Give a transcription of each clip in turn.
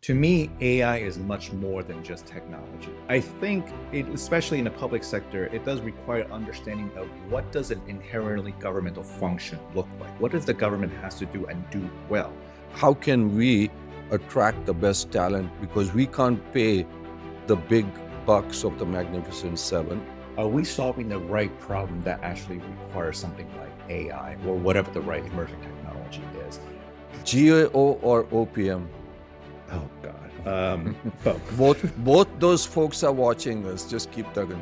To me, AI is much more than just technology. I think, especially in the public sector, it does require understanding of what does an inherently governmental function look like? What does the government has to do and do well? How can we attract the best talent? Because we can't pay the big bucks of the Magnificent Seven. Are we solving the right problem that actually requires something like AI or whatever the right emerging technology is? GAO or OPM? Oh God, Both those folks are watching us. Just keep tugging.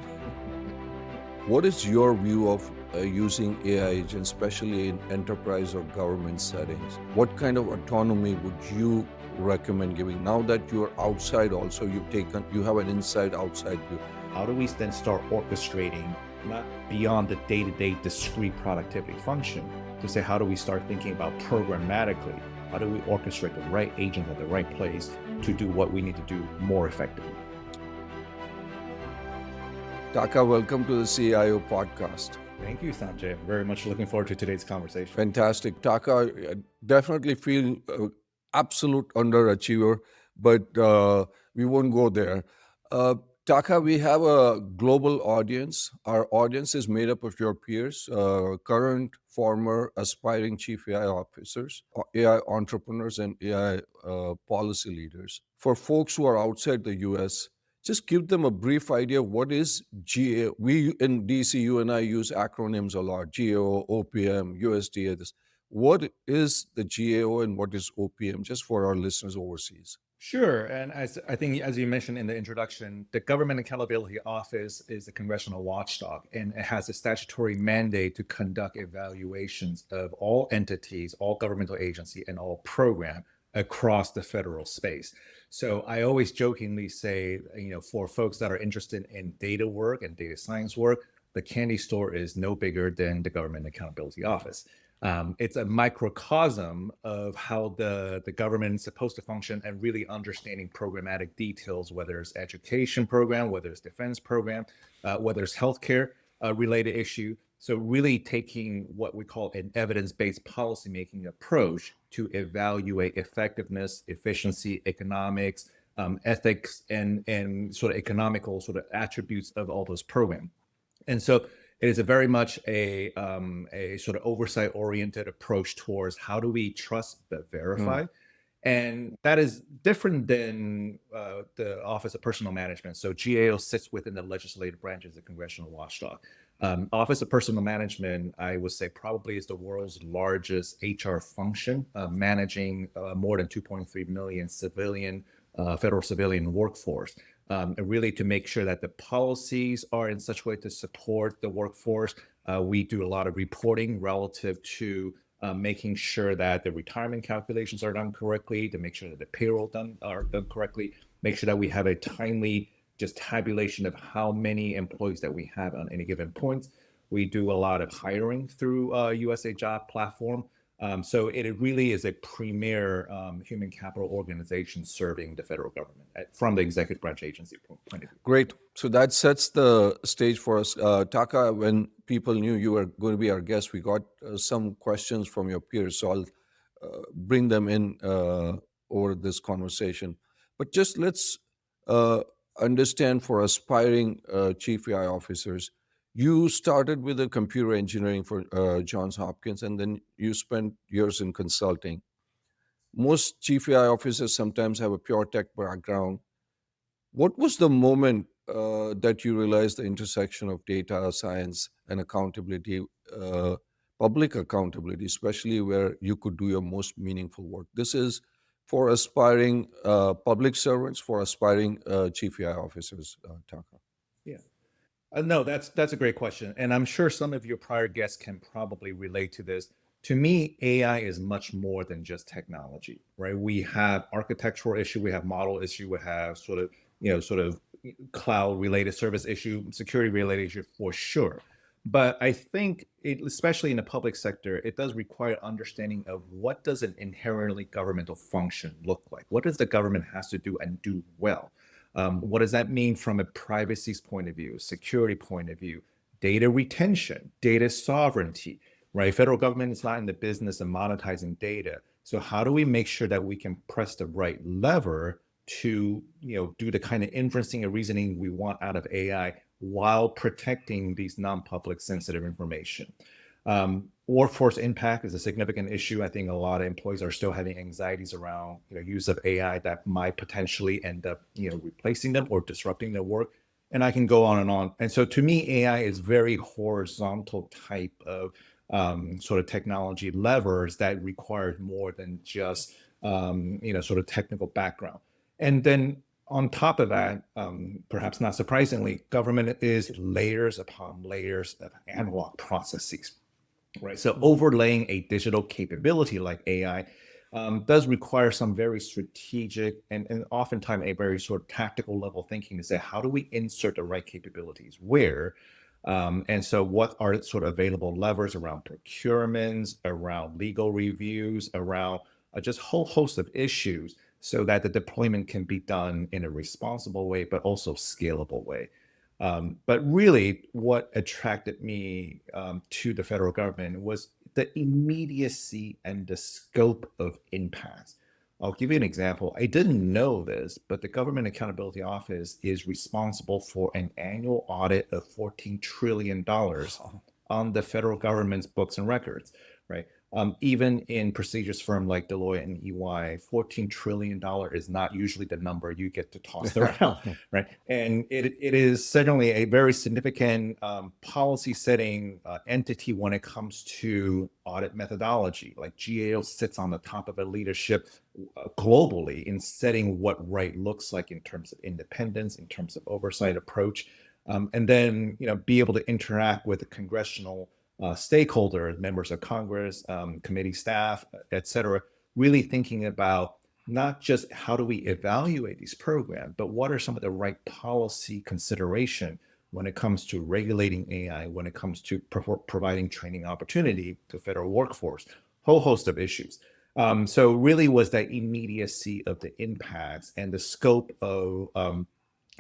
What is your view of using AI agents, especially in enterprise or government settings? What kind of autonomy would you recommend giving? Now that you're outside, also you have an inside-outside view. How do we then start orchestrating not beyond the day-to-day discrete productivity function to say how do we start thinking about programmatically? How do we orchestrate the right agent at the right place to do what we need to do more effectively? Taka, welcome to the CAIO podcast. Thank you, Sanjay. Very much looking forward to today's conversation. Fantastic. Taka, I definitely feel absolute underachiever, but we won't go there. Taka, we have a global audience. Our audience is made up of your peers, current, former, aspiring chief AI officers, AI entrepreneurs, and AI policy leaders. For folks who are outside the US, just give them a brief idea of what is GAO. We in DC, you and I use acronyms a lot, GAO, OPM, USDA. What is the GAO and what is OPM, just for our listeners overseas? Sure. And I think, as you mentioned in the introduction, the Government Accountability Office is the Congressional Watchdog, and it has a statutory mandate to conduct evaluations of all entities, all governmental agency, and all program across the federal space. So I always jokingly say, for folks that are interested in data work and data science work, the candy store is no bigger than the Government Accountability Office. It's a microcosm of how the government is supposed to function and really understanding programmatic details, whether it's education program, whether it's defense program, whether it's healthcare related issue. So really taking what we call an evidence-based policymaking approach to evaluate effectiveness, efficiency, economics, ethics, and sort of economical sort of attributes of all those programs. And so it is a very much a sort of oversight-oriented approach towards how do we trust but verify. And that is different than the Office of Personnel Management. So GAO sits within the legislative branch as the Congressional Watchdog. Office of Personnel Management, I would say, probably is the world's largest HR function, managing more than 2.3 million federal civilian workforce. And really to make sure that the policies are in such a way to support the workforce. We do a lot of reporting relative to making sure that the retirement calculations are done correctly, to make sure that the payroll are done correctly, make sure that we have a timely just tabulation of how many employees that we have on any given point. We do a lot of hiring through USA Job platform. So it really is a premier human capital organization serving the federal government from the executive branch agency point of view. Great. So that sets the stage for us. Taka, when people knew you were going to be our guest, we got some questions from your peers. So I'll bring them in over this conversation. But just let's understand for aspiring chief AI officers, you started with a computer engineering for Johns Hopkins, and then you spent years in consulting. Most chief AI officers sometimes have a pure tech background. What was the moment that you realized the intersection of data science and accountability, public accountability, especially where you could do your most meaningful work? This is for aspiring public servants, for aspiring chief AI officers, Taka. Yeah. No, that's a great question. And I'm sure some of your prior guests can probably relate to this. To me, AI is much more than just technology, right? We have architectural issue, we have model issue, we have sort of cloud related service issue, security related issue for sure. But I think, especially in the public sector, it does require understanding of what does an inherently governmental function look like? What does the government has to do and do well? What does that mean from a privacy point of view, security point of view, data retention, data sovereignty, right? Federal government is not in the business of monetizing data. So how do we make sure that we can press the right lever to, do the kind of inferencing and reasoning we want out of AI while protecting these non-public sensitive information. Workforce impact is a significant issue. I think a lot of employees are still having anxieties around, use of AI that might potentially end up, replacing them or disrupting their work. And I can go on and on. And so to me, AI is very horizontal type of sort of technology levers that require more than just, sort of technical background. And then on top of that, perhaps not surprisingly, government is layers upon layers of analog processes, right? So overlaying a digital capability like AI does require some very strategic and oftentimes a very sort of tactical level thinking to say, how do we insert the right capabilities where? And so what are sort of available levers around procurements, around legal reviews, around just a whole host of issues so that the deployment can be done in a responsible way, but also scalable way. But really, what attracted me to the federal government was the immediacy and the scope of impact. I'll give you an example. I didn't know this, but the Government Accountability Office is responsible for an annual audit of $14 trillion on the federal government's books and records, right? Even in prestigious firms like Deloitte and EY, $14 trillion is not usually the number you get to toss around, right? And it is certainly a very significant policy setting entity when it comes to audit methodology. Like GAO sits on the top of a leadership globally in setting what right looks like in terms of independence, in terms of oversight approach, and then be able to interact with the congressional stakeholders, members of Congress, committee staff, et cetera, really thinking about not just how do we evaluate these programs, but what are some of the right policy consideration when it comes to regulating AI, when it comes to providing training opportunity to federal workforce, whole host of issues. So really was that immediacy of the impacts and the scope of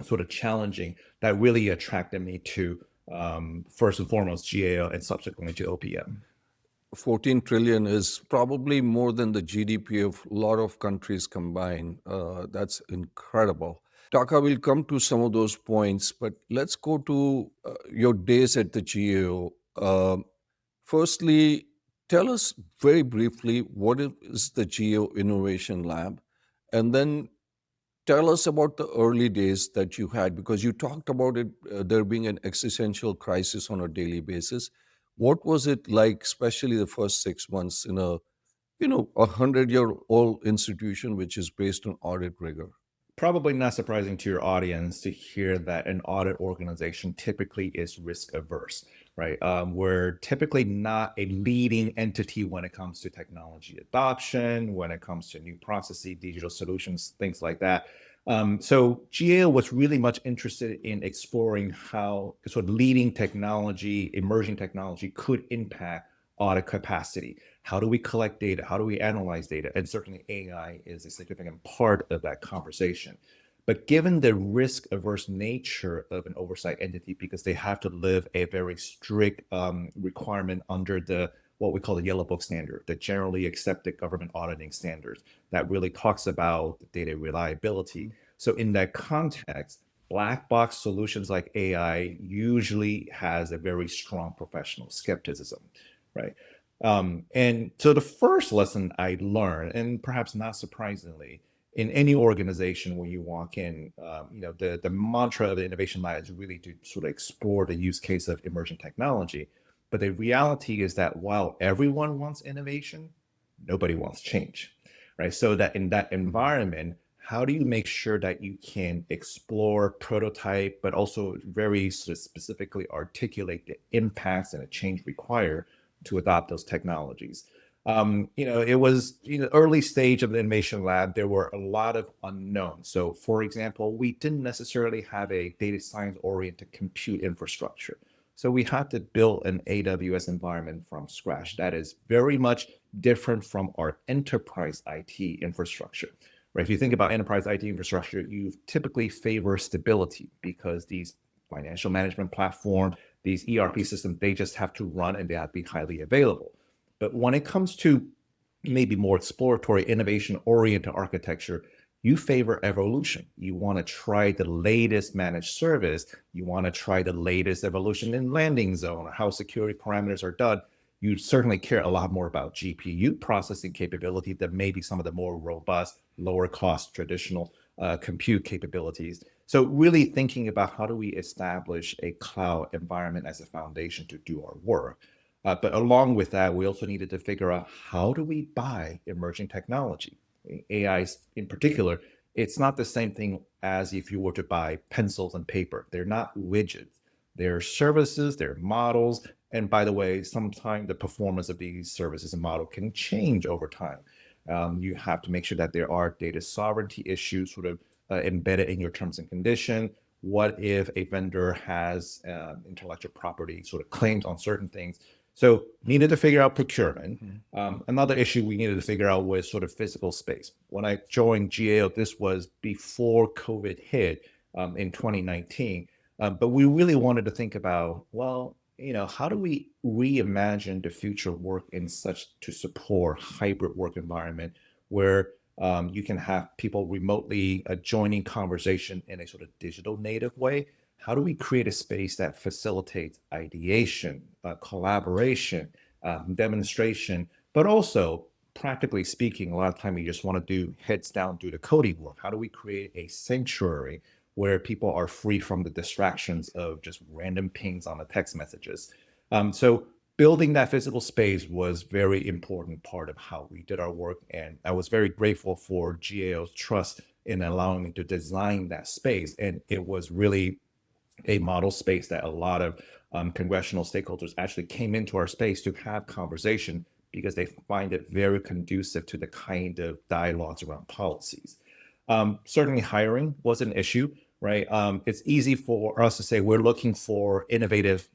sort of challenging that really attracted me to first and foremost GAO and subsequently to OPM. 14 trillion is probably more than the GDP of a lot of countries combined. That's incredible. Taka, will come to some of those points, but let's go to your days at the GAO. Firstly, tell us very briefly what is the GAO Innovation Lab, and then tell us about the early days that you had, because you talked about it, there being an existential crisis on a daily basis. What was it like, especially the first 6 months in a 100-year-old institution which is based on audit rigor? Probably not surprising to your audience to hear that an audit organization typically is risk averse, right? We're typically not a leading entity when it comes to technology adoption, when it comes to new processes, digital solutions, things like that. So GAO was really much interested in exploring how sort of leading technology, emerging technology could impact audit capacity. How do we collect data? How do we analyze data? And certainly AI is a significant part of that conversation. But given the risk averse nature of an oversight entity, because they have to live a very strict requirement under what we call the Yellow Book standard, the generally accepted government auditing standards that really talks about data reliability. So in that context, black box solutions like AI usually has a very strong professional skepticism, right? And so the first lesson I learned, and perhaps not surprisingly, in any organization when you walk in, the mantra of the Innovation Lab is really to sort of explore the use case of emerging technology. But the reality is that while everyone wants innovation, nobody wants change, right? So that in that environment, how do you make sure that you can explore, prototype, but also very sort of specifically articulate the impacts and a change required to adopt those technologies? It was early stage of the Innovation Lab. There were a lot of unknowns. So for example, we didn't necessarily have a data science oriented compute infrastructure. So we had to build an AWS environment from scratch that is very much different from our enterprise IT infrastructure, right? If you think about enterprise IT infrastructure, you typically favor stability because these financial management platform, these ERP systems, they just have to run and they have to be highly available. But when it comes to maybe more exploratory innovation-oriented architecture, you favor evolution. You want to try the latest managed service. You want to try the latest evolution in landing zone or how security parameters are done. You certainly care a lot more about GPU processing capability than maybe some of the more robust, lower cost traditional compute capabilities. So really thinking about how do we establish a cloud environment as a foundation to do our work. But along with that, we also needed to figure out how do we buy emerging technology. AI in particular, it's not the same thing as if you were to buy pencils and paper. They're not widgets. They're services, they're models. And by the way, sometimes the performance of these services and model can change over time. You have to make sure that there are data sovereignty issues sort of embedded in your terms and condition. What if a vendor has intellectual property sort of claims on certain things? So needed to figure out procurement. Another issue we needed to figure out was sort of physical space. When I joined GAO, this was before COVID hit in 2019. But we really wanted to think about, well, how do we reimagine the future work in such to support hybrid work environment where you can have people remotely joining conversation in a sort of digital native way? How do we create a space that facilitates ideation, collaboration, demonstration, but also practically speaking, a lot of time you just want to do heads down, do the coding work. How do we create a sanctuary where people are free from the distractions of just random pings on the text messages? So building that physical space was very important part of how we did our work. And I was very grateful for GAO's trust in allowing me to design that space. And it was really a model space that a lot of congressional stakeholders actually came into our space to have conversation because they find it very conducive to the kind of dialogues around policies. Certainly hiring was an issue, right? It's easy for us to say we're looking for innovative,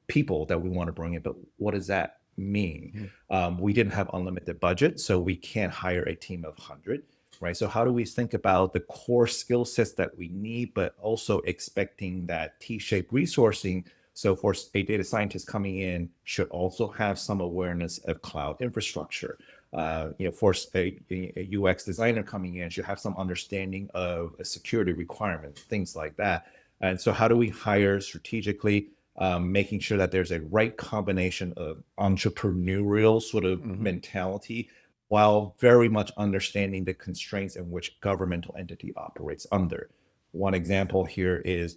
people that we want to bring in, but what does that mean? We didn't have unlimited budget, so we can't hire a team of 100. Right. So how do we think about the core skill sets that we need, but also expecting that T-shaped resourcing? So for a data scientist coming in should also have some awareness of cloud infrastructure. For a UX designer coming in should have some understanding of security requirements, things like that. And so how do we hire strategically, making sure that there's a right combination of entrepreneurial sort of mentality, while very much understanding the constraints in which governmental entity operates under. One example here is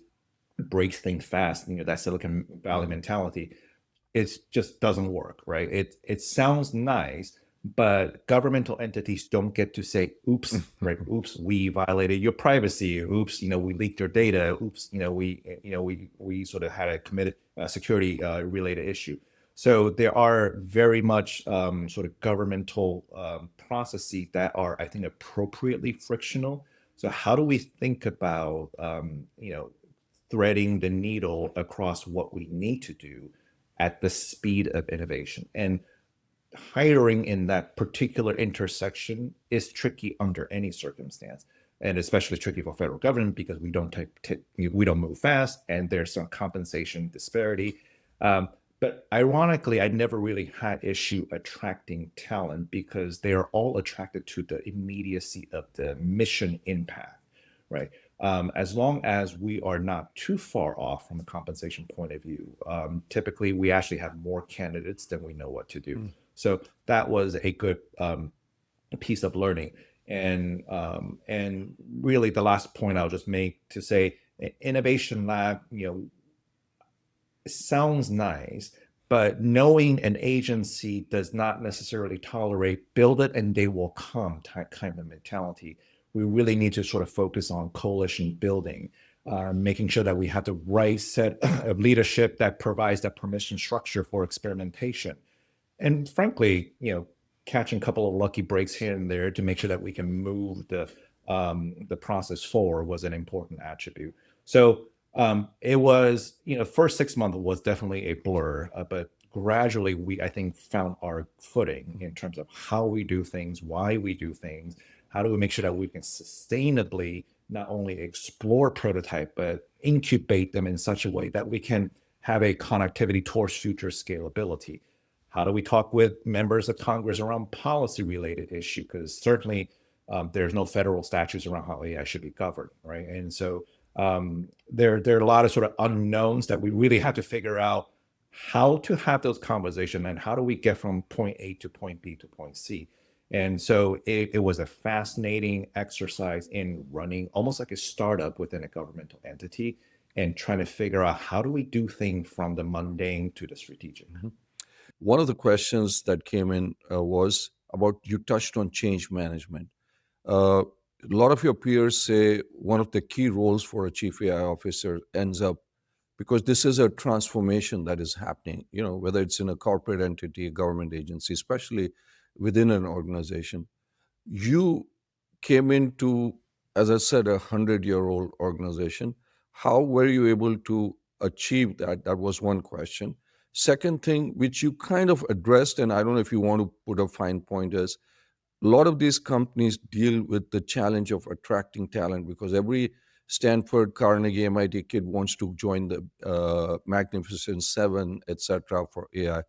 break things fast, that Silicon Valley mentality. It just doesn't work, right? It sounds nice, but governmental entities don't get to say, oops, right? Oops, we violated your privacy. Oops, we leaked your data. Oops, we sort of had a committed security related issue. So there are very much sort of governmental processes that are, I think, appropriately frictional. So how do we think about, threading the needle across what we need to do at the speed of innovation? And hiring in that particular intersection is tricky under any circumstance, and especially tricky for federal government because we don't move fast, and there's some compensation disparity. But ironically, I never really had issue attracting talent because they are all attracted to the immediacy of the mission impact, right? As long as we are not too far off from a compensation point of view, typically we actually have more candidates than we know what to do. So that was a good piece of learning. And really the last point I'll just make to say, innovation lab, it sounds nice, but knowing an agency does not necessarily tolerate build it and they will come kind of mentality. We really need to sort of focus on coalition building, making sure that we have the right set of leadership that provides that permission structure for experimentation. And frankly, catching a couple of lucky breaks here and there to make sure that we can move the process forward was an important attribute. So it was, first 6 months was definitely a blur, but gradually we, I think, found our footing in terms of how we do things, why we do things, how do we make sure that we can sustainably not only explore prototype, but incubate them in such a way that we can have a connectivity towards future scalability. How do we talk with members of Congress around policy related issue? Because certainly there's no federal statutes around how AI should be governed, right? And so there are a lot of sort of unknowns that we really have to figure out how to have those conversations and how do we get from point A to point B to point C. And so it was a fascinating exercise in running almost like a startup within a governmental entity and trying to figure out how do we do things from the mundane to the strategic. One of the questions that came in was about, you touched on change management. A lot of your peers say one of the key roles for a chief AI officer ends up, because this is a transformation that is happening, whether it's in a corporate entity, a government agency, especially within an organization. You came into, as I said, 100-year-old organization. How were you able to achieve that? That was one question. Second thing, which you kind of addressed, and I don't know if you want to put a fine point, is a lot of these companies deal with the challenge of attracting talent, because every Stanford, Carnegie, MIT kid wants to join the Magnificent Seven, etc., for AI.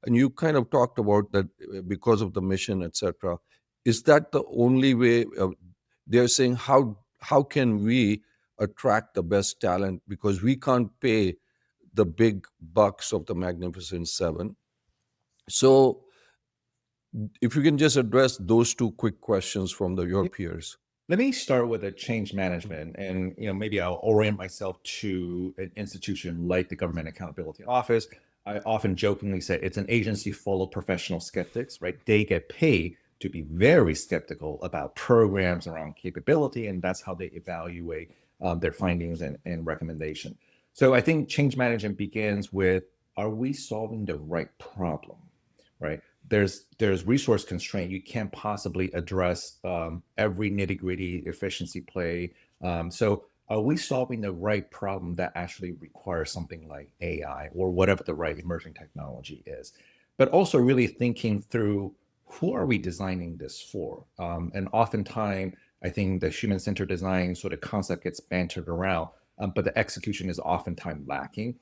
And you kind of talked about that because of the mission, etc. Is that the only way? They're saying, how can we attract the best talent, because we can't pay the big bucks of the Magnificent Seven. So if you can just address those two quick questions from your peers. Let me start with a change management, and maybe I'll orient myself to an institution like the Government Accountability Office. I often jokingly say it's an agency full of professional skeptics, right? They get paid to be very skeptical about programs around capability, and that's how they evaluate their findings and recommendation. So I think change management begins with, are we solving the right problem, right? There's resource constraint. You can't possibly address every nitty-gritty efficiency play. So are we solving the right problem that actually requires something like AI or whatever the right emerging technology is? But also really thinking through, who are we designing this for? And oftentimes, I think the human-centered design sort of concept gets bantered around, but the execution is oftentimes lacking.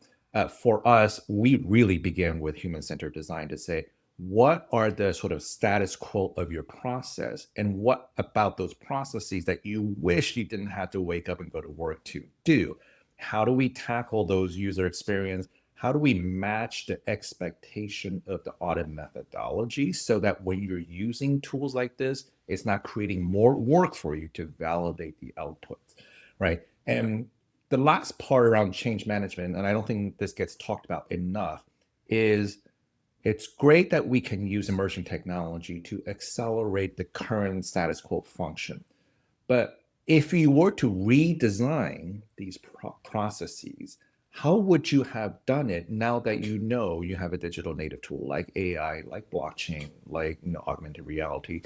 For us, we really begin with human-centered design to say, what are the sort of status quo of your process, and what about those processes that you wish you didn't have to wake up and go to work to do? How do we tackle those user experience? How do we match the expectation of the audit methodology so that when you're using tools like this, it's not creating more work for you to validate the outputs, right? And the last part around change management, and I don't think this gets talked about enough, is it's great that we can use emerging technology to accelerate the current status quo function. But if you were to redesign these processes, how would you have done it now that you have a digital native tool like AI, like blockchain, like augmented reality,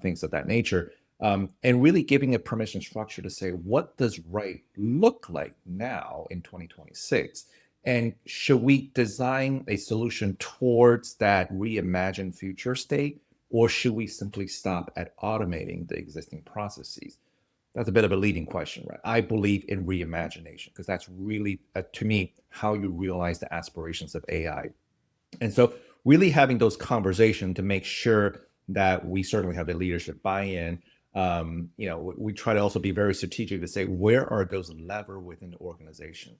things of that nature, and really giving a permission structure to say, what does right look like now in 2026? And should we design a solution towards that reimagined future state, or should we simply stop at automating the existing processes? That's a bit of a leading question, right? I believe in reimagination, because that's really, to me, how you realize the aspirations of AI. And so really having those conversations to make sure that we certainly have the leadership buy-in. We try to also be very strategic to say, where are those levers within the organization?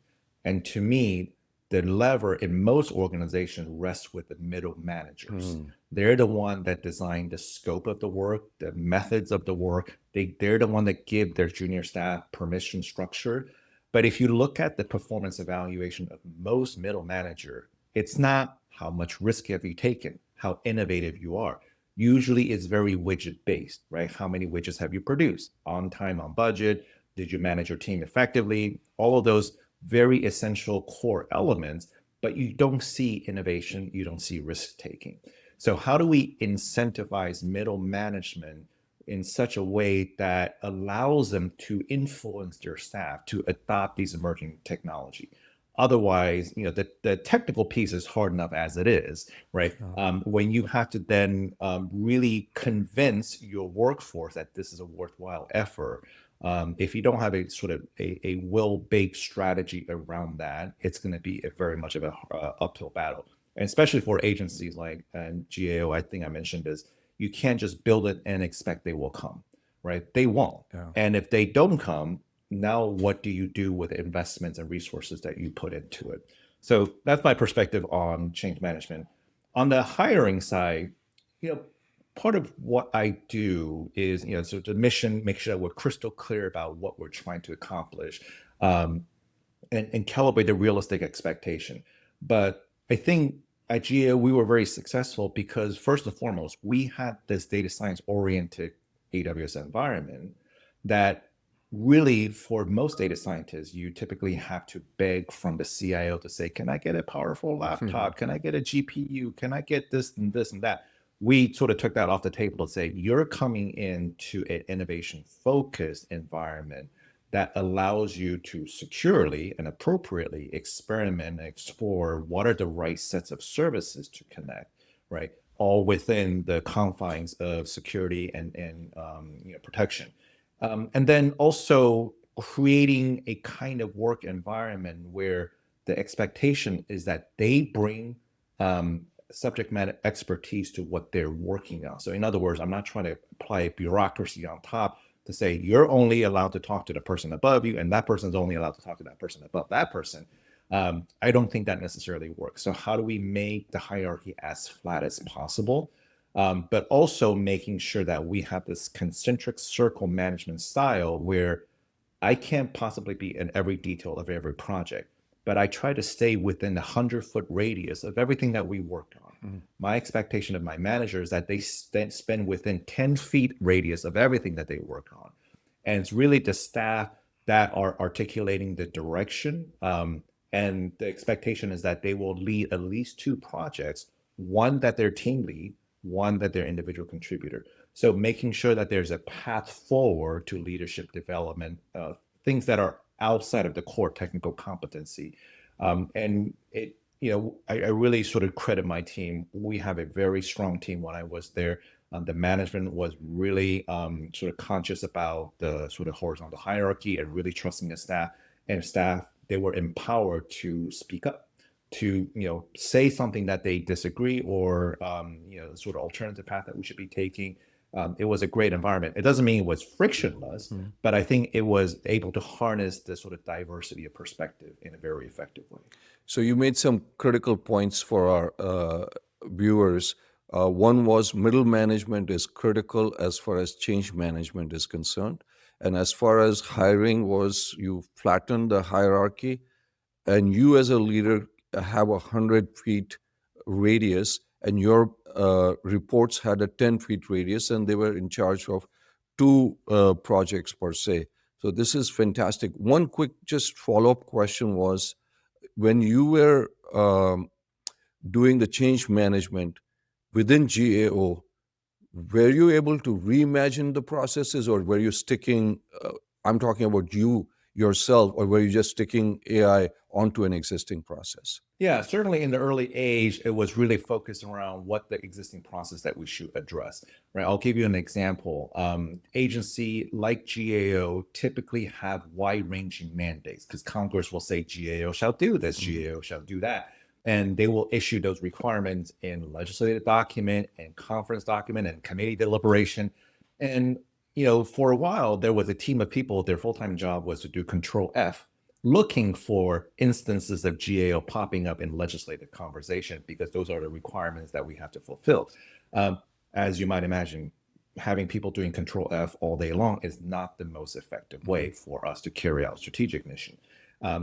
And to me, the lever in most organizations rests with the middle managers. They're the one that design the scope of the work, the methods of the work. They're the one that give their junior staff permission structure. But if you look at the performance evaluation of most middle manager, it's not how much risk have you taken, how innovative you are. Usually it's very widget based, right? How many widgets have you produced? On time, on budget? Did you manage your team effectively? All of those very essential core elements, but you don't see innovation, you don't see risk taking. So how do we incentivize middle management in such a way that allows them to influence their staff to adopt these emerging technology? Otherwise, the technical piece is hard enough as it is, right? When you have to then really convince your workforce that this is a worthwhile effort, if you don't have a sort of a well-baked strategy around that, it's going to be very much of a uphill battle. And especially for agencies like GAO, I think I mentioned this, you can't just build it and expect they will come, right? They won't. Yeah. And if they don't come, now what do you do with investments and resources that you put into it? So that's my perspective on change management. On the hiring side, you know, part of what I do is, so the mission, make sure that we're crystal clear about what we're trying to accomplish, and calibrate the realistic expectation. But I think at GAO, we were very successful because first and foremost, we had this data science oriented AWS environment that really, for most data scientists, you typically have to beg from the CIO to say, can I get a powerful laptop? Can I get a GPU? Can I get this and this and that? We sort of took that off the table to say, you're coming into an innovation focused environment that allows you to securely and appropriately experiment and explore what are the right sets of services to connect, right? All within the confines of security and protection. And then also creating a kind of work environment where the expectation is that they bring subject matter expertise to what they're working on. So in other words, I'm not trying to apply bureaucracy on top to say you're only allowed to talk to the person above you and that person's only allowed to talk to that person above that person. I don't think that necessarily works. So how do we make the hierarchy as flat as possible? But also making sure that we have this concentric circle management style where I can't possibly be in every detail of every project, but I try to stay within the 100-foot radius of everything that we worked on. My expectation of my manager is that they spend within 10 feet radius of everything that they work on. And it's really the staff that are articulating the direction. And the expectation is that they will lead at least 2 projects, one that they're team lead, one that they're individual contributor. So making sure that there's a path forward to leadership development, things that are outside of the core technical competency. And it, I really sort of credit my team. We have a very strong team when I was there. The management was really sort of conscious about the sort of horizontal hierarchy and really trusting the staff. And staff, they were empowered to speak up, to say something that they disagree or sort of alternative path that we should be taking. It was a great environment. It doesn't mean it was frictionless, but I think it was able to harness the sort of diversity of perspective in a very effective way. So you made some critical points for our viewers. One was middle management is critical as far as change management is concerned. And as far as hiring was, you flattened the hierarchy and you as a leader have 100 feet radius and your reports had a 10 feet radius and they were in charge of 2 projects per se. So this is fantastic. One quick just follow-up question was, when you were doing the change management within GAO, were you able to reimagine the processes or were you sticking, I'm talking about you yourself, or were you just sticking AI onto an existing process? Yeah, certainly in the early age, it was really focused around what the existing process that we should address, right? I'll give you an example. Agency like GAO typically have wide-ranging mandates because Congress will say GAO shall do this, GAO shall do that. And they will issue those requirements in legislative document and conference document and committee deliberation. And, for a while, there was a team of people, their full-time job was to do Control F, looking for instances of GAO popping up in legislative conversation because those are the requirements that we have to fulfill. As you might imagine, having people doing Control F all day long is not the most effective way for us to carry out strategic mission.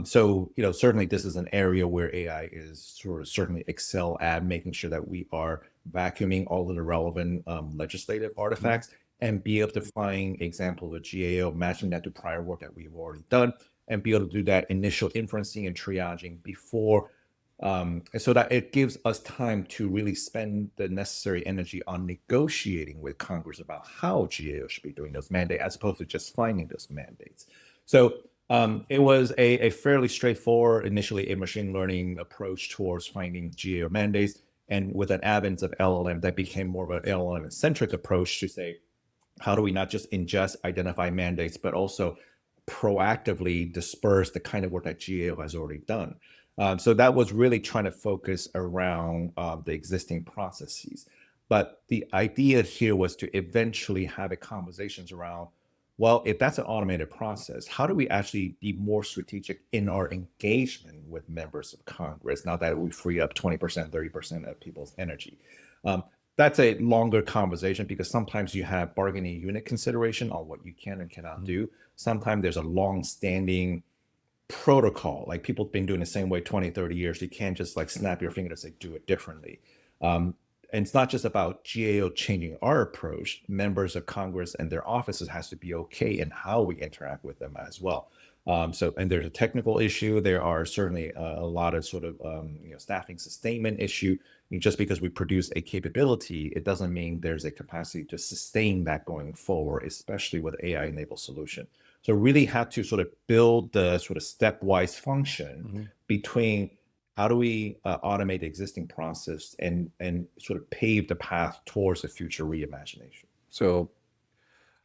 So, certainly this is an area where AI is sort of certainly excel at making sure that we are vacuuming all of the relevant legislative artifacts and be able to find examples of GAO, matching that to prior work that we've already done, and be able to do that initial inferencing and triaging before, so that it gives us time to really spend the necessary energy on negotiating with Congress about how GAO should be doing those mandates, as opposed to just finding those mandates. So it was a fairly straightforward, initially a machine learning approach towards finding GAO mandates. And with an advent of LLM, that became more of an LLM-centric approach to say, how do we not just ingest, identify mandates, but also proactively disperse the kind of work that GAO has already done? So that was really trying to focus around the existing processes. But the idea here was to eventually have a conversations around, well, if that's an automated process, how do we actually be more strategic in our engagement with members of Congress now that we free up 20%, 30% of people's energy? Um, that's a longer conversation because sometimes you have bargaining unit consideration on what you can and cannot do. Sometimes there's a long-standing protocol, like people have been doing the same way 20, 30 years. You can't just like snap your finger and say, do it differently. And it's not just about GAO changing our approach. Members of Congress and their offices has to be okay in how we interact with them as well. And there's a technical issue. There are certainly a lot of sort of staffing sustainment issue. Just because we produce a capability, it doesn't mean there's a capacity to sustain that going forward, especially with AI-enabled solution. So really had to sort of build the sort of stepwise function between how do we automate the existing process and sort of pave the path towards the future reimagination. So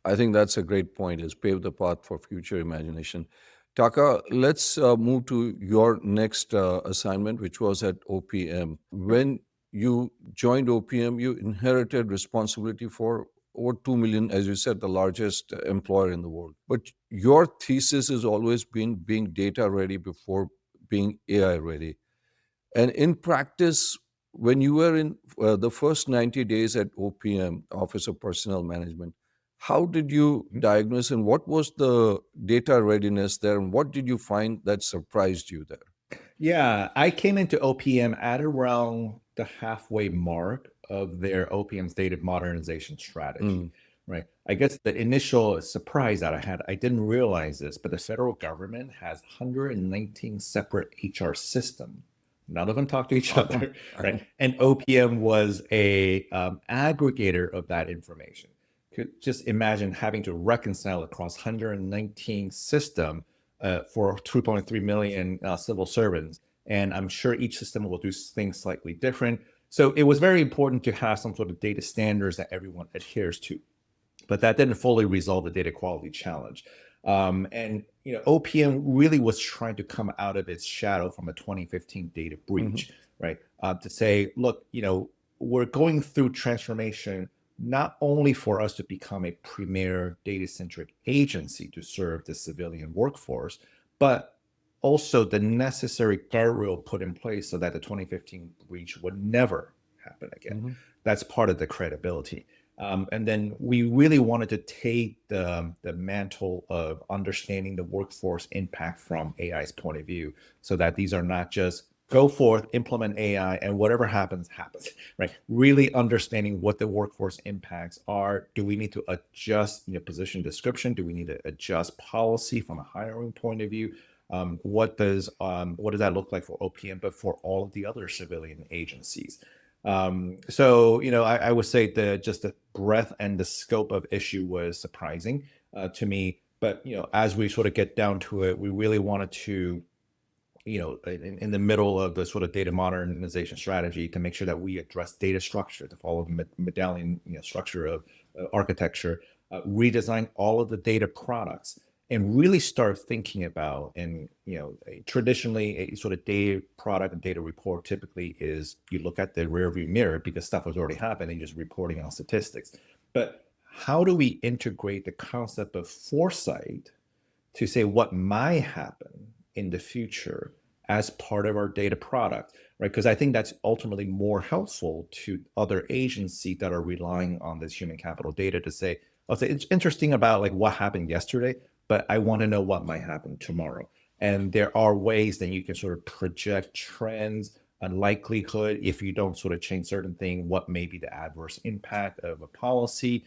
I think that's a great point, is pave the path for future imagination. Taka, let's move to your next assignment, which was at OPM. When you joined OPM, you inherited responsibility for over 2 million, as you said, the largest employer in the world. But your thesis has always been being data ready before being AI ready. And in practice, when you were in the first 90 days at OPM, Office of Personnel Management, how did you diagnose and what was the data readiness there? And what did you find that surprised you there? Yeah, I came into OPM at around the halfway mark of their OPM's data modernization strategy, right? I guess the initial surprise that I had, I didn't realize this, but the federal government has 119 separate HR systems. None of them talk to each other, right? And OPM was a aggregator of that information. Could just imagine having to reconcile across 119 systems for 2.3 million civil servants. And I'm sure each system will do things slightly different. So it was very important to have some sort of data standards that everyone adheres to. But that didn't fully resolve the data quality challenge. OPM really was trying to come out of its shadow from a 2015 data breach, right? To say, look, we're going through transformation not only for us to become a premier data-centric agency to serve the civilian workforce, but also the necessary guardrail put in place so that the 2015 breach would never happen again. That's part of the credibility. And then we really wanted to take the mantle of understanding the workforce impact from AI's point of view, so that these are not just go forth, implement AI, and whatever happens, happens, right? Really understanding what the workforce impacts are. Do we need to adjust position description? Do we need to adjust policy from a hiring point of view? What does that look like for OPM, but for all of the other civilian agencies? I would say just the breadth and the scope of issue was surprising to me. But as we sort of get down to it, we really wanted to, in the middle of the sort of data modernization strategy, to make sure that we address data structure, to follow the medallion structure of architecture, redesign all of the data products, and really start thinking about, and traditionally a sort of data product and data report typically is you look at the rearview mirror because stuff was already happening, just reporting on statistics. But how do we integrate the concept of foresight to say what might happen in the future as part of our data product, right? Because I think that's ultimately more helpful to other agencies that are relying on this human capital data to say, it's interesting about like what happened yesterday, but I want to know what might happen tomorrow. And there are ways that you can sort of project trends and likelihood if you don't sort of change certain things, what may be the adverse impact of a policy.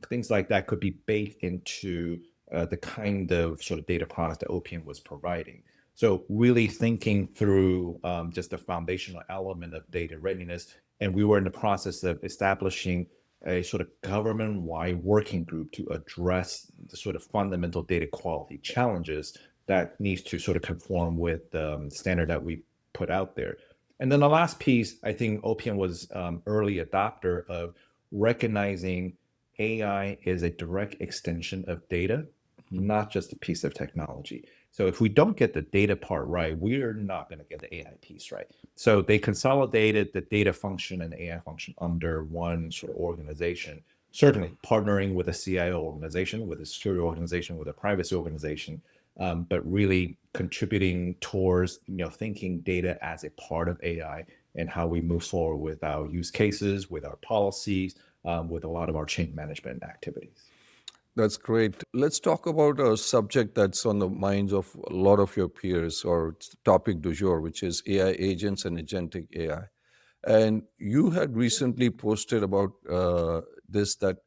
Things like that could be baked into the kind of sort of data products that OPM was providing. So really thinking through just the foundational element of data readiness. And we were in the process of establishing a sort of government-wide working group to address the sort of fundamental data quality challenges that needs to sort of conform with the standard that we put out there. And then the last piece, I think OPM was early adopter of recognizing AI is a direct extension of data. not just a piece of technology. So if we don't get the data part right, we're not going to get the AI piece right. So they consolidated the data function and the AI function under one sort of organization, certainly partnering with a CIO organization, with a security organization, with a privacy organization, but really contributing towards thinking data as a part of AI and how we move forward with our use cases, with our policies, with a lot of our change management activities. That's great. Let's talk about a subject that's on the minds of a lot of your peers, or it's the topic du jour, which is AI agents and agentic AI. And you had recently posted about this, that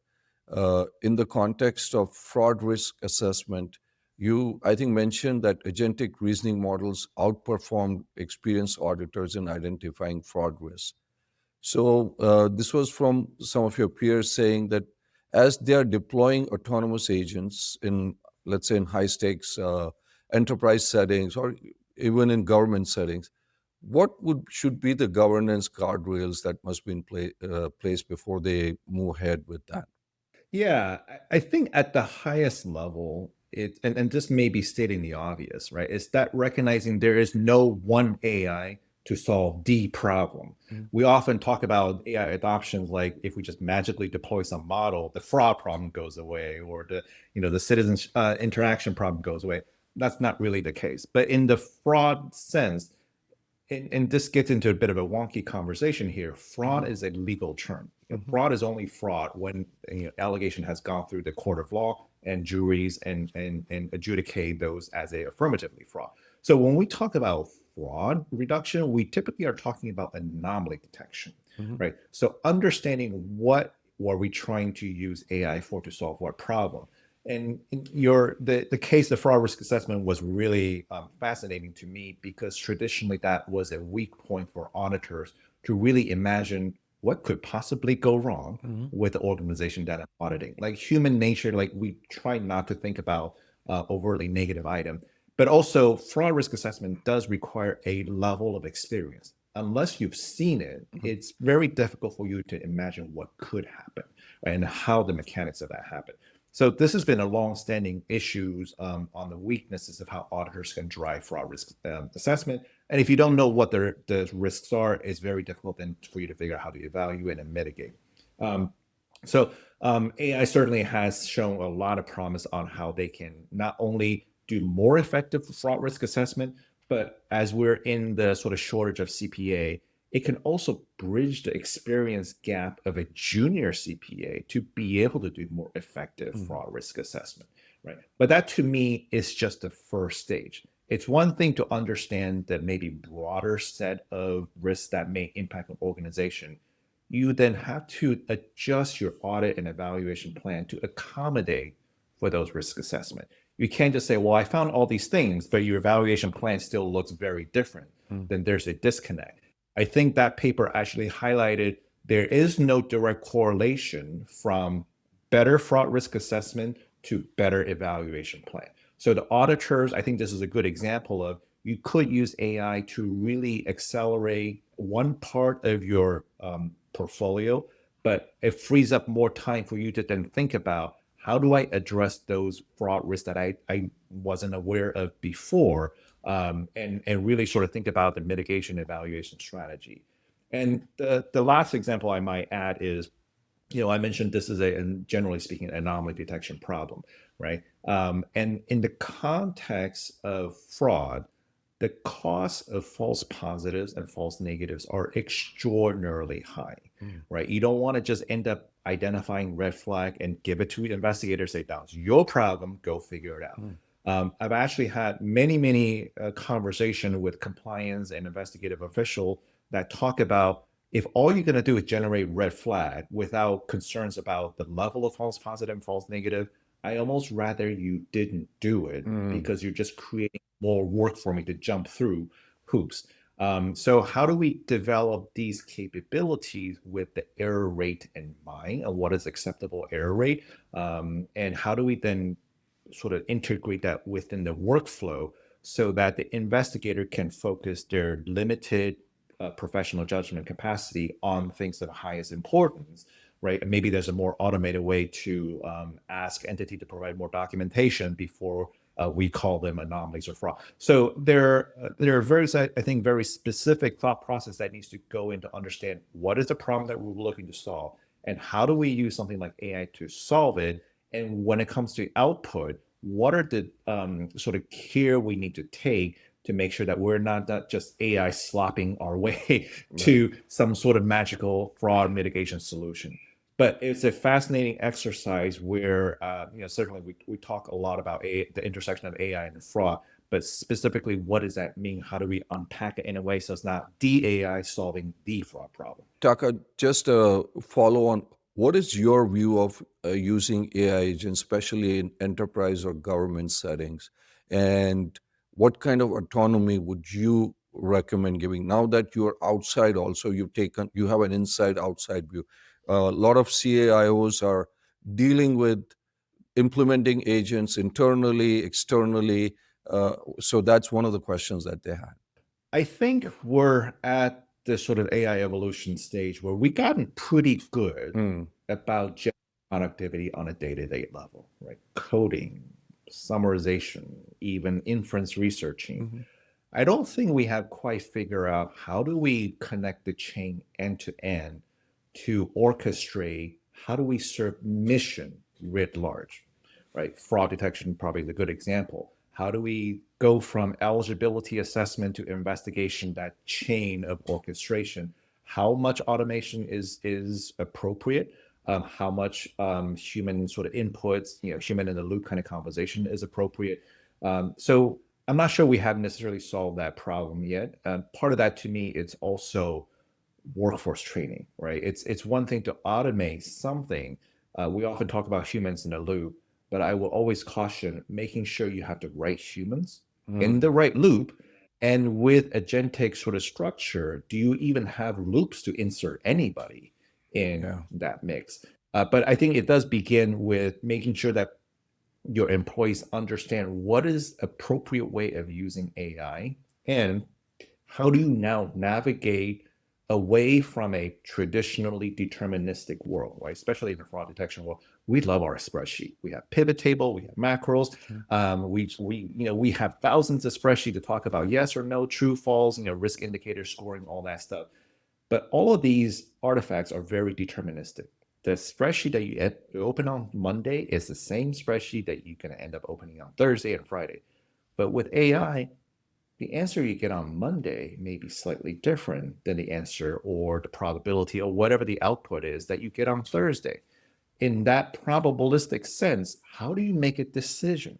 in the context of fraud risk assessment, you, I think, mentioned that agentic reasoning models outperformed experienced auditors in identifying fraud risks. So this was from some of your peers saying that as they are deploying autonomous agents in, let's say, in high stakes enterprise settings or even in government settings, what should be the governance guardrails that must be in place before they move ahead with that? Yeah, I think at the highest level, and this may be stating the obvious, right? Is that recognizing there is no one AI to solve the problem. We often talk about AI adoptions like if we just magically deploy some model, the fraud problem goes away, or the citizen interaction problem goes away. That's not really the case. But in the fraud sense, and this gets into a bit of a wonky conversation here. Fraud is a legal term. Fraud is only fraud when allegation has gone through the court of law and juries and adjudicate those as a affirmatively fraud. So when we talk about fraud reduction, we typically are talking about anomaly detection, right? So understanding what were we trying to use AI for to solve what problem. And the case, the fraud risk assessment, was really fascinating to me because traditionally that was a weak point for auditors to really imagine what could possibly go wrong with the organization that I'm auditing. Like human nature, like we try not to think about overtly negative item, but also fraud risk assessment does require a level of experience. Unless you've seen it, it's very difficult for you to imagine what could happen, right, and how the mechanics of that happen. So this has been a long-standing issue on the weaknesses of how auditors can drive fraud risk assessment. And if you don't know what the risks are, it's very difficult then for you to figure out how to evaluate and mitigate. AI certainly has shown a lot of promise on how they can not only do more effective fraud risk assessment, but as we're in the sort of shortage of CPA, it can also bridge the experience gap of a junior CPA to be able to do more effective fraud risk assessment, right? But that to me is just the first stage. It's one thing to understand that maybe broader set of risks that may impact an organization. You then have to adjust your audit and evaluation plan to accommodate for those risk assessment. You can't just say, well, I found all these things, but your evaluation plan still looks very different. Then there's a disconnect. I think that paper actually highlighted there is no direct correlation from better fraud risk assessment to better evaluation plan. So the auditors, I think this is a good example of you could use AI to really accelerate one part of your portfolio, but it frees up more time for you to then think about how do I address those fraud risks that I wasn't aware of before, and really sort of think about the mitigation evaluation strategy. And the last example I might add is, I mentioned this is and generally speaking, anomaly detection problem, right? And in the context of fraud, the cost of false positives and false negatives are extraordinarily high, right? You don't want to just end up identifying red flag and give it to the investigator, say, that's your problem, go figure it out. I've actually had many conversations with compliance and investigative official that talk about if all you're going to do is generate red flag without concerns about the level of false positive and false negative, I almost rather you didn't do it because you're just creating more work for me to jump through hoops. So how do we develop these capabilities with the error rate in mind, and what is acceptable error rate? And how do we then sort of integrate that within the workflow so that the investigator can focus their limited professional judgment capacity on things of highest importance, right? And maybe there's a more automated way to ask entity to provide more documentation before we call them anomalies or fraud. So there are very, I think, very specific thought process that needs to go into understand what is the problem that we're looking to solve, and how do we use something like AI to solve it. And when it comes to output, what are the sort of care we need to take to make sure that we're not just AI slopping our way to some sort of magical fraud mitigation solution. But it's a fascinating exercise where, certainly we talk a lot about the intersection of AI and fraud, but specifically, what does that mean? How do we unpack it in a way so it's not the AI solving the fraud problem? Taka, just a follow on. What is your view of using AI agents, especially in enterprise or government settings? And what kind of autonomy would you recommend giving? Now that you're outside, also you have an inside outside view. A lot of CAIOs are dealing with implementing agents internally, externally. So that's one of the questions that they had. I think we're at the sort of AI evolution stage where we've gotten pretty good about generating productivity on a day-to-day level, right? Coding, summarization, even inference researching. I don't think we have quite figured out how do we connect the chain end to end to orchestrate, how do we serve mission writ large, right? Fraud detection, probably the good example. How do we go from eligibility assessment to investigation, that chain of orchestration? How much automation is appropriate? How much human sort of inputs, human in the loop kind of conversation is appropriate? So I'm not sure we have necessarily solved that problem yet. Part of that, to me, it's also workforce training, right? It's one thing to automate something. We often talk about humans in the loop, but I will always caution making sure you have the right humans in the right loop. And with agentic sort of structure, do you even have loops to insert anybody in that mix? But I think it does begin with making sure that your employees understand what is appropriate way of using AI, and how do you now navigate away from a traditionally deterministic world, right? Especially in the fraud detection world, we love our spreadsheet. We have pivot table, we have macros. We have thousands of spreadsheets to talk about yes or no, true, false, risk indicator scoring, all that stuff. But all of these artifacts are very deterministic. The spreadsheet that you open on Monday is the same spreadsheet that you're going to end up opening on Thursday and Friday. But with AI, the answer you get on Monday may be slightly different than the answer or the probability or whatever the output is that you get on Thursday. In that probabilistic sense, how do you make a decision,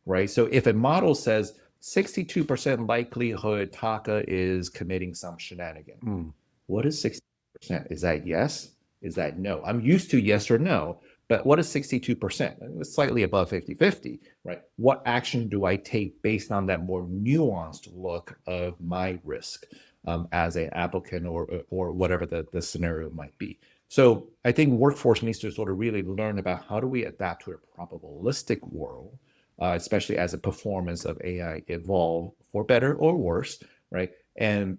right? So if a model says 62% likelihood Taka is committing some shenanigan, what is 60%? Is that yes? Is that no? I'm used to yes or no, but what is 62%? It's slightly above 50-50, right? What action do I take based on that more nuanced look of my risk as an applicant or whatever the scenario might be? So I think workforce needs to sort of really learn about how do we adapt to a probabilistic world, especially as the performance of AI evolve for better or worse, right? And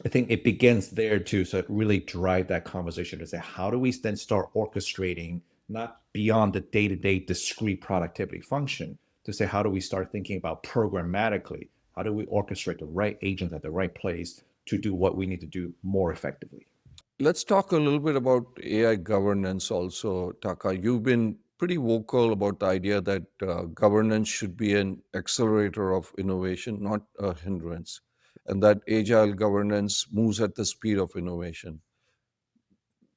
I think it begins there to sort of really drive that conversation to say, how do we then start orchestrating not beyond the day-to-day discrete productivity function to say, how do we start thinking about programmatically? How do we orchestrate the right agents at the right place to do what we need to do more effectively? Let's talk a little bit about AI governance also, Taka. You've been pretty vocal about the idea that governance should be an accelerator of innovation, not a hindrance, and that agile governance moves at the speed of innovation.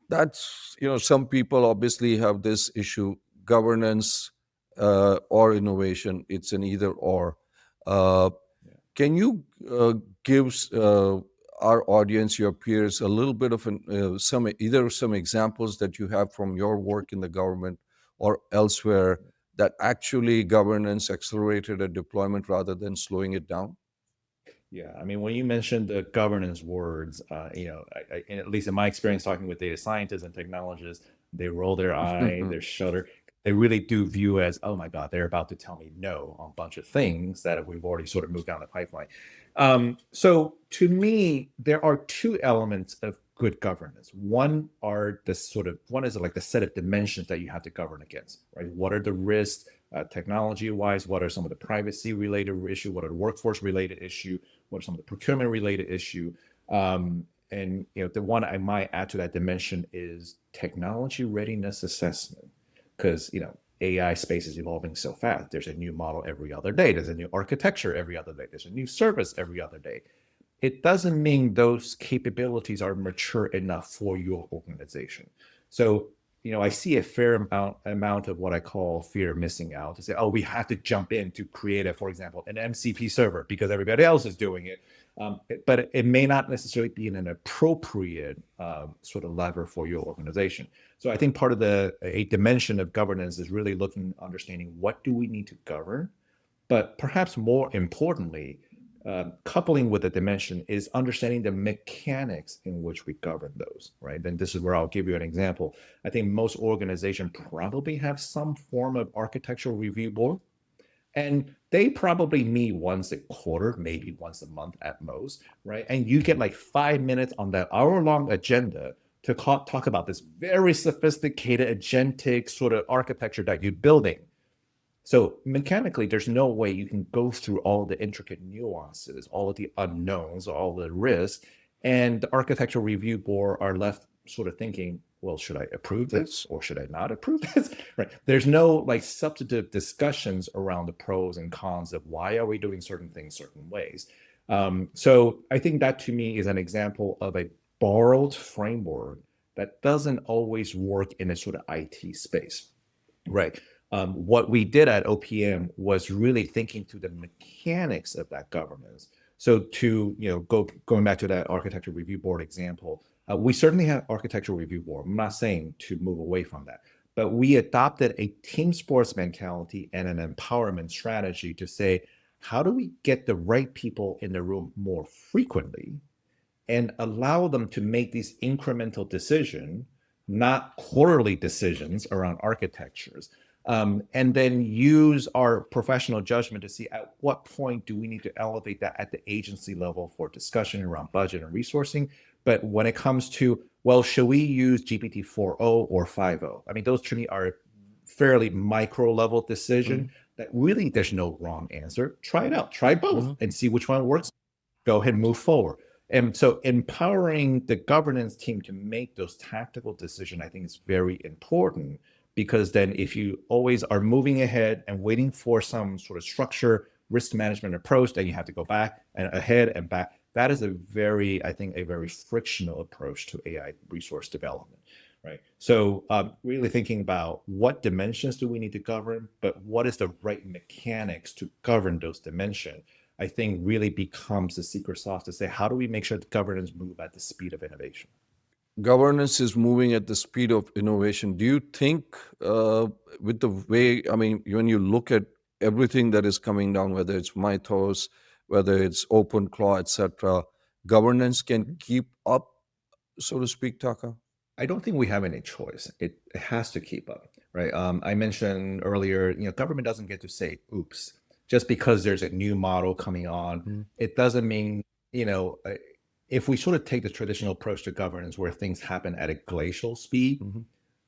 That's, some people obviously have this issue, governance or innovation. It's an either or. Can you give our audience, your peers, a little bit of some examples that you have from your work in the government or elsewhere that actually governance accelerated a deployment rather than slowing it down? Yeah, I mean, when you mentioned the governance words, at least in my experience talking with data scientists and technologists, they roll their eye, they shudder. They really do view as, oh my God, they're about to tell me no on a bunch of things that we've already sort of moved down the pipeline. So to me, there are two elements of good governance. One is like the set of dimensions that you have to govern against, right? What are the risks, technology-wise? What are some of the privacy-related issue? What are the workforce-related issue? What are some of the procurement-related issue? And the one I might add to that dimension is technology readiness assessment, because AI space is evolving so fast. There's a new model every other day. There's a new architecture every other day. There's a new service every other day. It doesn't mean those capabilities are mature enough for your organization. So, I see a fair amount of what I call fear of missing out, to say, oh, we have to jump in to create for example, an MCP server because everybody else is doing it. But it may not necessarily be an appropriate sort of lever for your organization. So I think part of a dimension of governance is really understanding what do we need to govern, but perhaps more importantly, coupling with the dimension is understanding the mechanics in which we govern those, right? Then this is where I'll give you an example. I think most organizations probably have some form of architectural review board, and they probably meet once a quarter, maybe once a month at most, right? And you get like 5 minutes on that hour-long agenda to talk about this very sophisticated agentic sort of architecture that you're building. So mechanically, there's no way you can go through all the intricate nuances, all of the unknowns, all the risks, and the architectural review board are left sort of thinking, well, should I approve this or should I not approve this? Right? There's no like substantive discussions around the pros and cons of why are we doing certain things certain ways. So I think that to me is an example of a borrowed framework that doesn't always work in a sort of IT space, right? What we did at OPM was really thinking through the mechanics of that governance. So to going back to that architecture review board example, we certainly have architectural review board. I'm not saying to move away from that, but we adopted a team sports mentality and an empowerment strategy to say, how do we get the right people in the room more frequently and allow them to make these incremental decisions, not quarterly decisions around architectures? And then use our professional judgment to see at what point do we need to elevate that at the agency level for discussion around budget and resourcing. But when it comes to, well, should we use GPT 4.0 or 5.0? I mean, those to me are fairly micro level decision that really there's no wrong answer. Try it out, try both and see which one works. Go ahead and move forward. And so empowering the governance team to make those tactical decisions, I think is very important. Because then if you always are moving ahead and waiting for some sort of structure, risk management approach, then you have to go back and ahead and back. That is I think a very frictional approach to AI resource development, right? So really thinking about what dimensions do we need to govern, but what is the right mechanics to govern those dimensions, I think really becomes the secret sauce to say, how do we make sure that governance move at the speed of innovation? Governance is moving at the speed of innovation. Do you think with the way, I mean, when you look at everything that is coming down, whether it's Mythos, whether it's OpenClaw, etc., governance can keep up, so to speak, Taka? I don't think we have any choice. It has to keep up, right? I mentioned earlier, government doesn't get to say, oops, just because there's a new model coming on. It doesn't mean, if we sort of take the traditional approach to governance where things happen at a glacial speed,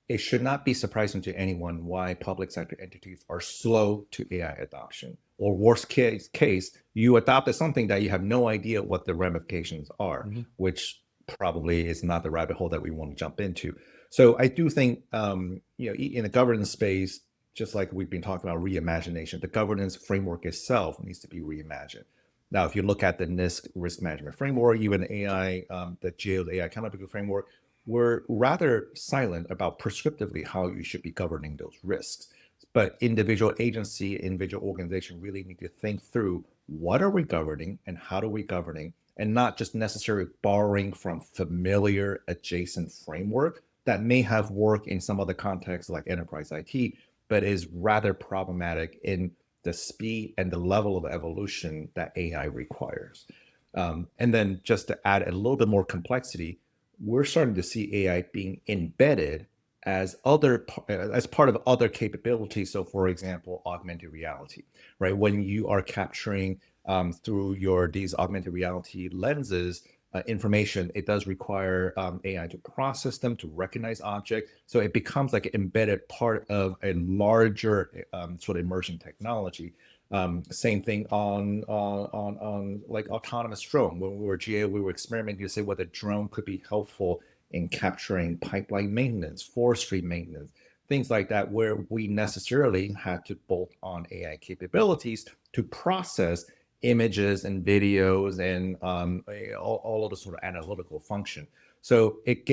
it should not be surprising to anyone why public sector entities are slow to AI adoption. Or worst case, you adopted something that you have no idea what the ramifications are, which probably is not the rabbit hole that we want to jump into. So I do think, in the governance space, just like we've been talking about reimagination, the governance framework itself needs to be reimagined. Now, if you look at the NIST risk management framework, even AI, the GAO AI Accountability Framework, we're rather silent about prescriptively how you should be governing those risks. But individual agency, individual organization really need to think through what are we governing and how are we governing, and not just necessarily borrowing from familiar adjacent framework that may have worked in some other context like enterprise IT, but is rather problematic in the speed and the level of evolution that AI requires. And then just to add a little bit more complexity, we're starting to see AI being embedded as part of other capabilities. So for example, augmented reality, right? When you are capturing through these augmented reality lenses, information, it does require AI to process them, to recognize objects. So it becomes like an embedded part of a larger sort of emerging technology. Same thing on like autonomous drone. When we were GAO, we were experimenting to say whether drone could be helpful in capturing pipeline maintenance, forestry maintenance, things like that, where we necessarily had to bolt on AI capabilities to process images and videos and all of the sort of analytical function. So it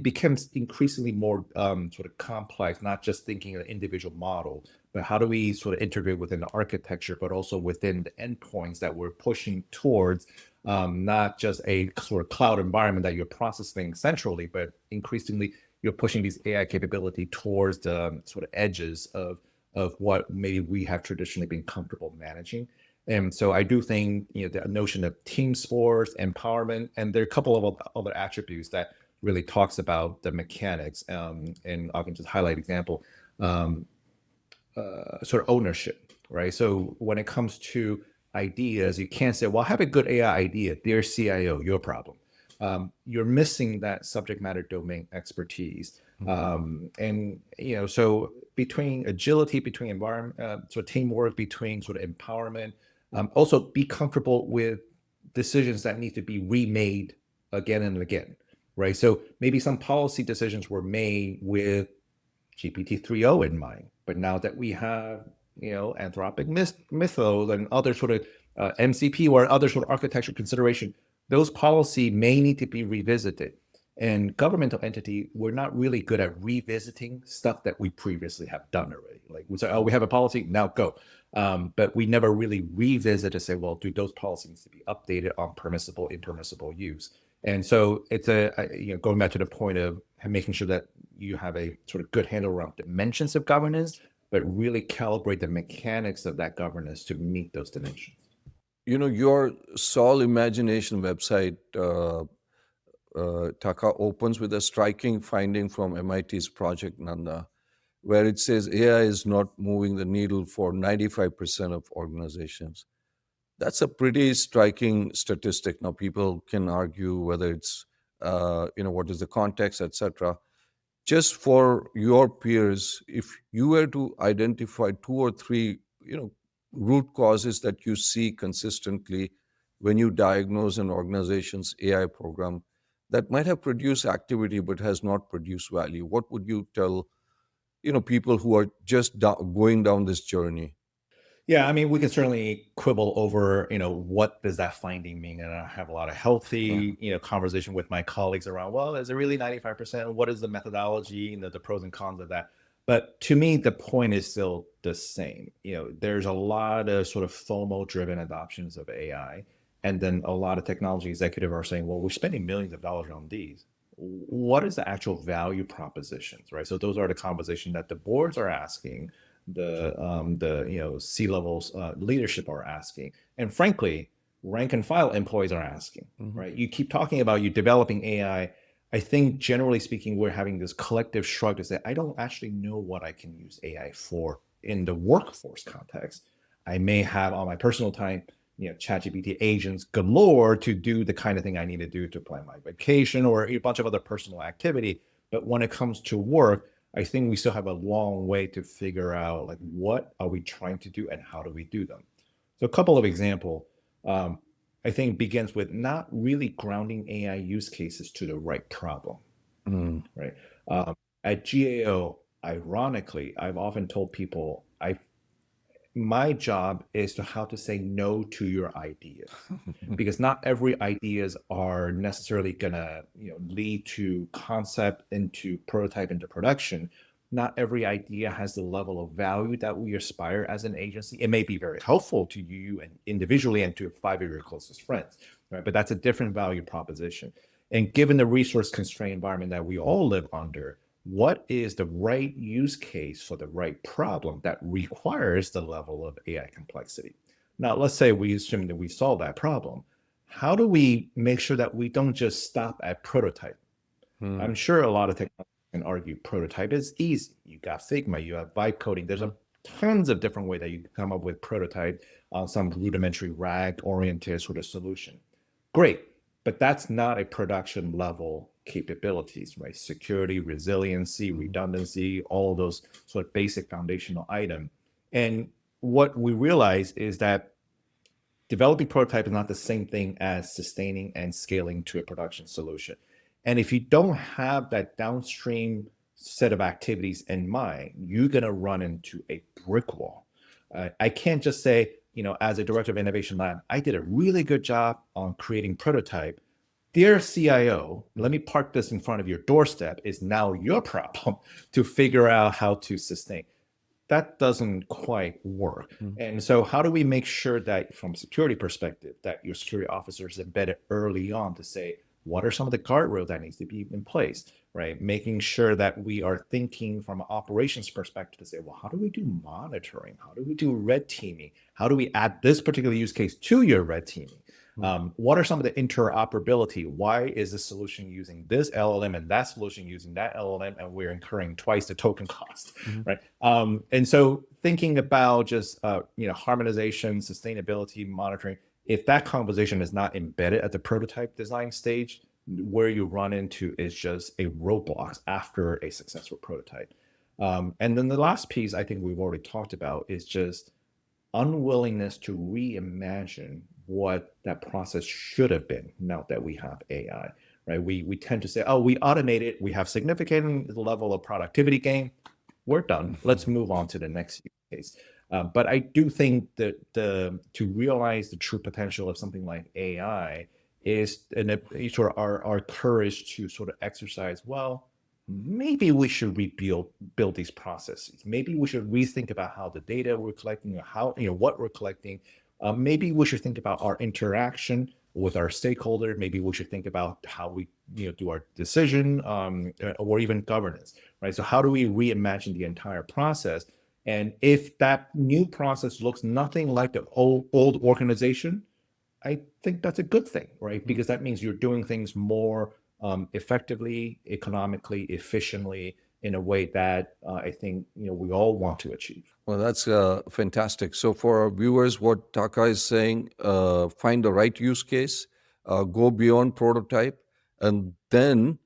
becomes increasingly more sort of complex, not just thinking of an individual model, but how do we sort of integrate within the architecture, but also within the endpoints that we're pushing towards, not just a sort of cloud environment that you're processing centrally, but increasingly you're pushing these AI capability towards the sort of edges of what maybe we have traditionally been comfortable managing. And so I do think, the notion of team sports, empowerment, and there are a couple of other attributes that really talks about the mechanics. And I can just highlight example, sort of ownership, right? So when it comes to ideas, you can't say, well, I have a good AI idea, dear CIO, your problem. You're missing that subject matter domain expertise. And, so between agility, between environment, sort of teamwork, between sort of empowerment, also be comfortable with decisions that need to be remade again and again, right? So maybe some policy decisions were made with GPT 3.0 in mind, but now that we have, Anthropic Mythos and other sort of MCP or other sort of architecture consideration, those policy may need to be revisited. And governmental entity, we're not really good at revisiting stuff that we previously have done already. Like we say, oh, we have a policy, now go. But we never really revisit to say, well, do those policies need to be updated on permissible, impermissible use? And so it's going back to the point of making sure that you have a sort of good handle around dimensions of governance, but really calibrate the mechanics of that governance to meet those dimensions. Your Sol Imagination website, Taka, opens with a striking finding from MIT's Project Nanda, where it says AI is not moving the needle for 95% of organizations. That's a pretty striking statistic. Now, people can argue whether it's, what is the context, etc. Just for your peers, if you were to identify 2 or 3, root causes that you see consistently when you diagnose an organization's AI program that might have produced activity but has not produced value, what would you tell, people who are just going down this journey? Yeah, I mean, we can certainly quibble over, what does that finding mean? And I have a lot of Yeah. healthy, conversation with my colleagues around, well, is it really 95%? What is the methodology and the pros and cons of that? But to me, the point is still the same. There's a lot of sort of FOMO-driven adoptions of AI. And then a lot of technology executives are saying, well, we're spending millions of dollars on these. What is the actual value propositions, right? So those are the conversations that the boards are asking, the C-levels leadership are asking, and frankly, rank and file employees are asking, right? You keep talking about you developing AI. I think generally speaking, we're having this collective shrug to say, I don't actually know what I can use AI for in the workforce context. I may have on my personal time, ChatGPT agents galore to do the kind of thing I need to do to plan my vacation or a bunch of other personal activity. But when it comes to work, I think we still have a long way to figure out, like, what are we trying to do and how do we do them? So a couple of examples, I think begins with not really grounding AI use cases to the right problem, right? At GAO, ironically, I've often told people, my job is to how to say no to your idea, because not every ideas are necessarily gonna lead to concept into prototype into production. Not every idea has the level of value that we aspire as an agency. It may be very helpful to you and individually and to 5 of your closest friends, right? But that's a different value proposition. And given the resource constrained environment that we all live under, what is the right use case for the right problem that requires the level of AI complexity? Now, let's say we assume that we solve that problem. How do we make sure that we don't just stop at prototype? I'm sure a lot of technology can argue prototype is easy. You got Figma, you have vibe coding. There's tons of different ways that you can come up with prototype on some rudimentary RAG-oriented sort of solution. Great. but that's not a production level capabilities, right? Security, resiliency, redundancy, all of those sort of basic foundational items. And what we realize is that developing prototype is not the same thing as sustaining and scaling to a production solution. And if you don't have that downstream set of activities in mind, you're going to run into a brick wall. I can't just say, as a director of innovation lab, I did a really good job on creating prototype. Dear CIO, let me park this in front of your doorstep. It's now your problem to figure out how to sustain. That doesn't quite work. And so how do we make sure that from a security perspective, that your security officers embedded early on to say, what are some of the guardrails that needs to be in place, right? Making sure that we are thinking from an operations perspective to say, well, how do we do monitoring? How do we do red teaming? How do we add this particular use case to your red teaming? What are some of the interoperability? Why is the solution using this LLM and that solution using that LLM, and we're incurring twice the token cost, right? And so thinking about just harmonization, sustainability, monitoring, if that conversation is not embedded at the prototype design stage, where you run into is just a roadblock after a successful prototype. And then the last piece I think we've already talked about is just unwillingness to reimagine what that process should have been now that we have AI, right? We tend to say, oh, we automate it, we have significant level of productivity gain, we're done, let's move on to the next use case. But I do think that to realize the true potential of something like AI is sort of our courage to sort of exercise, well, maybe we should build these processes. Maybe we should rethink about how the data we're collecting, or how, what we're collecting. Maybe we should think about our interaction with our stakeholder. Maybe we should think about how we do our decision or even governance, right? So how do we reimagine the entire process? And if that new process looks nothing like the old organization, I think that's a good thing, right? Because that means you're doing things more effectively, economically, efficiently, in a way that I think we all want to achieve. Well, that's fantastic. So for our viewers, what Taka is saying, find the right use case, go beyond prototype, and then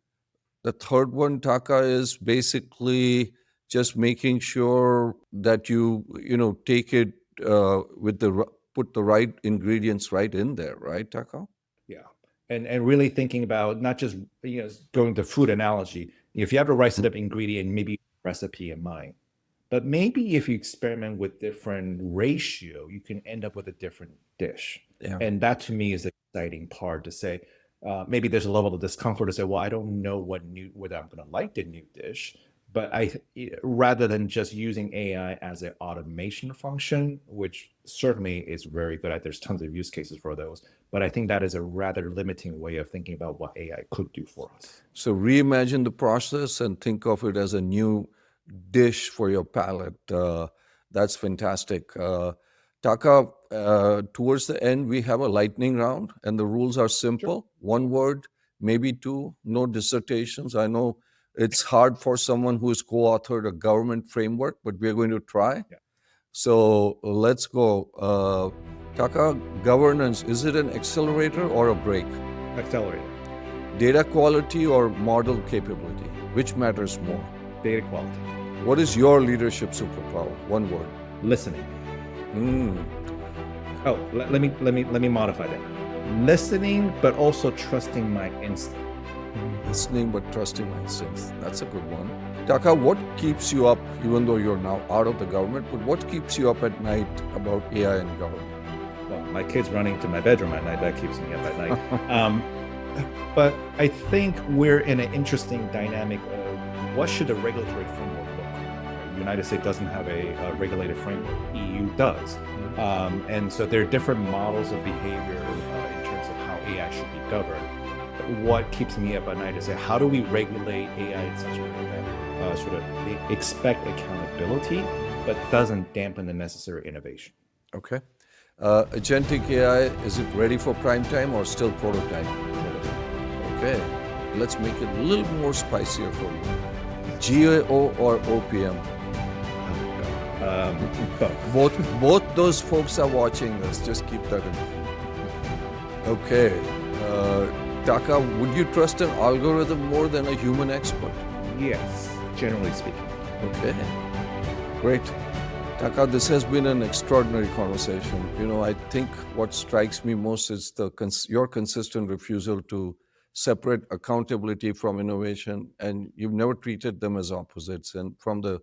the third one, Taka, is basically just making sure that you take it put the right ingredients right in there, right, Taka? Yeah, and really thinking about not just going to food analogy. If you have a right set of ingredient, maybe recipe in mind, but maybe if you experiment with different ratio, you can end up with a different dish. Yeah. And that to me is the exciting part, to say maybe there's a level of discomfort to say, well, I don't know whether I'm going to like the new dish. But rather than just using AI as an automation function, which certainly is very good, there's tons of use cases for those, but I think that is a rather limiting way of thinking about what AI could do for us. So reimagine the process and think of it as a new dish for your palate. That's fantastic. Taka, towards the end, we have a lightning round, and the rules are simple. Sure. One word, maybe two, no dissertations. I know it's hard for someone who's co-authored a government framework, but we're going to try. Yeah. So let's go. Taka, governance, is it an accelerator or a brake? Accelerator. Data quality or model capability? Which matters more? Data quality. What is your leadership superpower? One word. Listening. Oh, let me modify that. Listening, but also trusting my instinct. Listening but trusting my instincts. That's a good one. Taka, what keeps you up, even though you're now out of the government, but what keeps you up at night about AI and government? Well, my kids running to my bedroom at night, that keeps me up at night. But I think we're in an interesting dynamic of what should a regulatory framework look like? The United States doesn't have a regulated framework. EU does. And so there are different models of behavior in terms of how AI should be governed. What keeps me up at night is how do we regulate AI in such a way that sort of expect accountability, but doesn't dampen the necessary innovation. Okay. Agentic AI, is it ready for prime time or still prototype? Okay. Let's make it a little more spicier for you. GAO or OPM? Both those folks are watching this. Just keep that in mind. Okay. Taka, would you trust an algorithm more than a human expert? Yes, generally speaking. Okay, great. Taka, this has been an extraordinary conversation. I think what strikes me most is your consistent refusal to separate accountability from innovation, and you've never treated them as opposites. And from the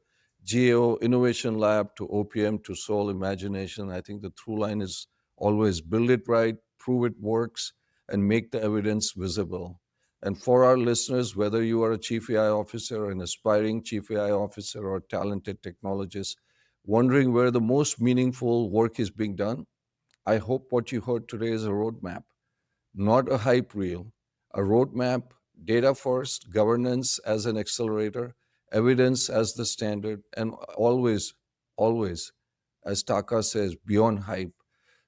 GAO Innovation Lab to OPM to Sol Imagination, I think the through line is always build it right, prove it works, and make the evidence visible. And for our listeners, whether you are a chief AI officer, an aspiring chief AI officer, or a talented technologist, wondering where the most meaningful work is being done, I hope what you heard today is a roadmap, not a hype reel, a roadmap, data first, governance as an accelerator, evidence as the standard, and always, always, as Taka says, beyond hype.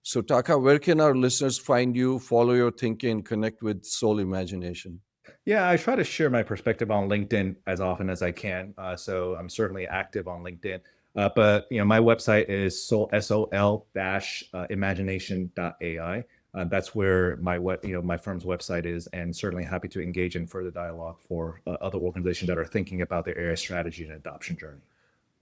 So, Taka, where can our listeners find you, follow your thinking, connect with Soul Imagination? Yeah, I try to share my perspective on LinkedIn as often as I can. So I'm certainly active on LinkedIn. But my website is sol-imagination.ai. That's where my firm's website is, and certainly happy to engage in further dialogue for other organizations that are thinking about their AI strategy and adoption journey.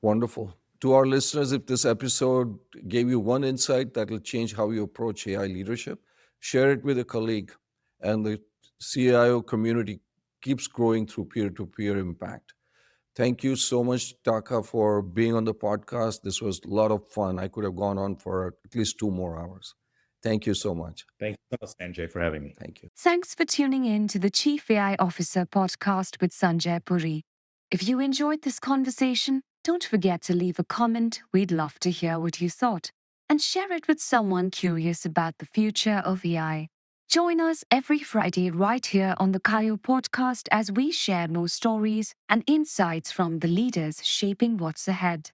Wonderful. To our listeners, if this episode gave you one insight that will change how you approach AI leadership, share it with a colleague. And the CIO community keeps growing through peer-to-peer impact. Thank you so much, Taka, for being on the podcast. This was a lot of fun. I could have gone on for at least 2 more hours. Thank you so much. Thank you so much, Sanjay, for having me. Thank you. Thanks for tuning in to the Chief AI Officer podcast with Sanjay Puri. If you enjoyed this conversation, don't forget to leave a comment. We'd love to hear what you thought. And share it with someone curious about the future of AI. Join us every Friday right here on the CAIO podcast as we share more stories and insights from the leaders shaping what's ahead.